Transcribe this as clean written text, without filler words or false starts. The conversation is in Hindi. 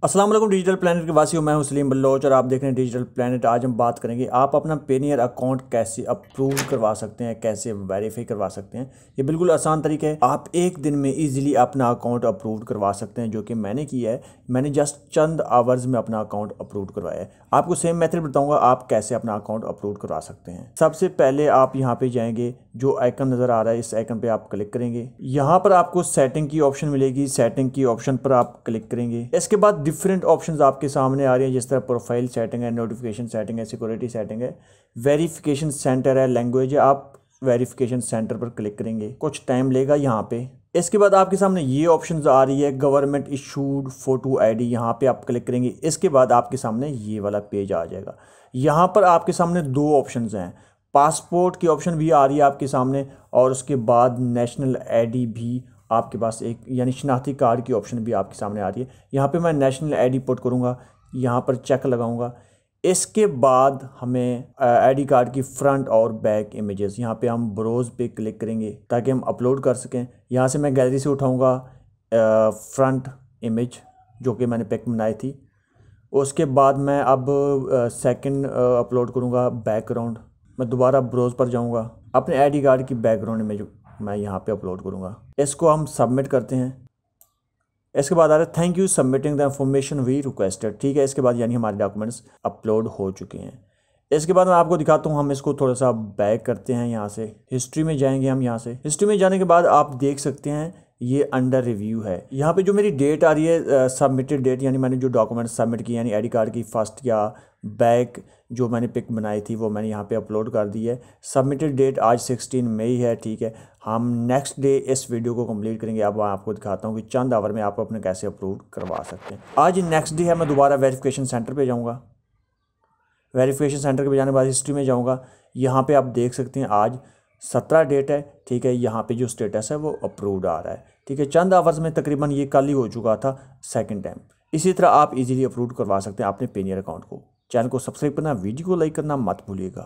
अस्सलाम वालेकुम डिजिटल प्लैनेट के वासियों, मैं हूं सलीम बल्लोच और आप देख रहे हैं डिजिटल प्लैनेट। आज हम बात करेंगे आप अपना पेनियर अकाउंट कैसे अप्रूव करवा सकते हैं, कैसे वेरीफाई करवा सकते हैं। ये बिल्कुल आसान तरीका है। आप एक दिन में इजीली अपना अकाउंट अप्रूव करवा सकते हैं, जो कि मैंने किया है। मैंने जस्ट चंद आवर्स में अपना अकाउंट अप्रूव करवाया है। आपको सेम मेथड बताऊंगा आप कैसे अपना अकाउंट अप्रूव करवा सकते हैं। सबसे पहले आप यहाँ पे जाएंगे, जो आइकन नज़र आ रहा है इस आइकन पे आप क्लिक करेंगे। यहाँ पर आपको सेटिंग की ऑप्शन मिलेगी, सेटिंग की ऑप्शन पर आप क्लिक करेंगे। इसके बाद डिफरेंट ऑप्शंस आपके सामने आ रही हैं, जिस तरह प्रोफाइल सेटिंग है, नोटिफिकेशन सेटिंग है, सिक्योरिटी सेटिंग है, वेरिफिकेशन सेंटर है, लैंग्वेज है। आप वेरिफिकेशन सेंटर पर क्लिक करेंगे, कुछ टाइम लेगा यहाँ पे। इसके बाद आपके सामने ये ऑप्शंस आ रही है, गवर्नमेंट इशूड फोटो आईडी, यहाँ पे आप क्लिक करेंगे। इसके बाद आपके सामने ये वाला पेज आ जाएगा। यहाँ पर आपके सामने दो ऑप्शंस हैं, पासपोर्ट की ऑप्शन भी आ रही है आपके सामने, और उसके बाद नेशनल आईडी भी आपके पास एक, यानी शनाख्ती कार्ड की ऑप्शन भी आपके सामने आ रही है। यहाँ पे मैं नेशनल आईडी पुट करूँगा, यहाँ पर चेक लगाऊंगा। इसके बाद हमें आईडी कार्ड की फ्रंट और बैक इमेजेस, यहाँ पे हम ब्रोज पे क्लिक करेंगे ताकि हम अपलोड कर सकें। यहाँ से मैं गैलरी से उठाऊँगा फ्रंट इमेज जो कि मैंने पिक बनाई थी। उसके बाद मैं अब सेकंड अपलोड करूँगा बैकग्राउंड। मैं दोबारा ब्रोज पर जाऊँगा, अपने आईडी कार्ड की बैकग्राउंड इमेज मैं यहाँ पे अपलोड करूँगा। इसको हम सबमिट करते हैं। इसके बाद आ रहा है thank you submitting the information we requested. ठीक है, इसके बाद यानी हमारे डॉक्यूमेंट्स अपलोड हो चुके हैं। इसके बाद मैं आपको दिखाता हूँ, हम इसको थोड़ा सा बैक करते हैं। यहाँ से हिस्ट्री में जाएंगे हम। यहाँ से हिस्ट्री में जाने के बाद आप देख सकते हैं ये अंडर रिव्यू है। यहाँ पे जो मेरी डेट आ रही है सबमिटेड डेट, यानी मैंने जो डॉक्यूमेंट सबमिट किए, यानी आईडी कार्ड की फर्स्ट या बैक जो मैंने पिक बनाई थी वो मैंने यहाँ पे अपलोड कर दी है। सबमिटेड डेट आज 16 मई है। ठीक है, हम नेक्स्ट डे इस वीडियो को कंप्लीट करेंगे। अब मैं आपको दिखाता हूँ कि चंद आवर में आप अपने कैसे अप्रूव करवा सकते हैं। आज नेक्स्ट डे है, मैं दोबारा वेरिफिकेशन सेंटर पर जाऊँगा। वेरिफिकेशन सेंटर पे जाने के बाद हिस्ट्री में जाऊँगा। यहाँ पे आप देख सकते हैं आज 17 डेट है। ठीक है, यहाँ पे जो स्टेटस है वो अप्रूव्ड आ रहा है। ठीक है, चंद आवर्स में तकरीबन ये कल ही हो चुका था सेकंड टाइम। इसी तरह आप इजीली अप्रूव करवा सकते हैं अपने पेनियर अकाउंट को। चैनल को सब्सक्राइब करना, वीडियो को लाइक करना मत भूलिएगा।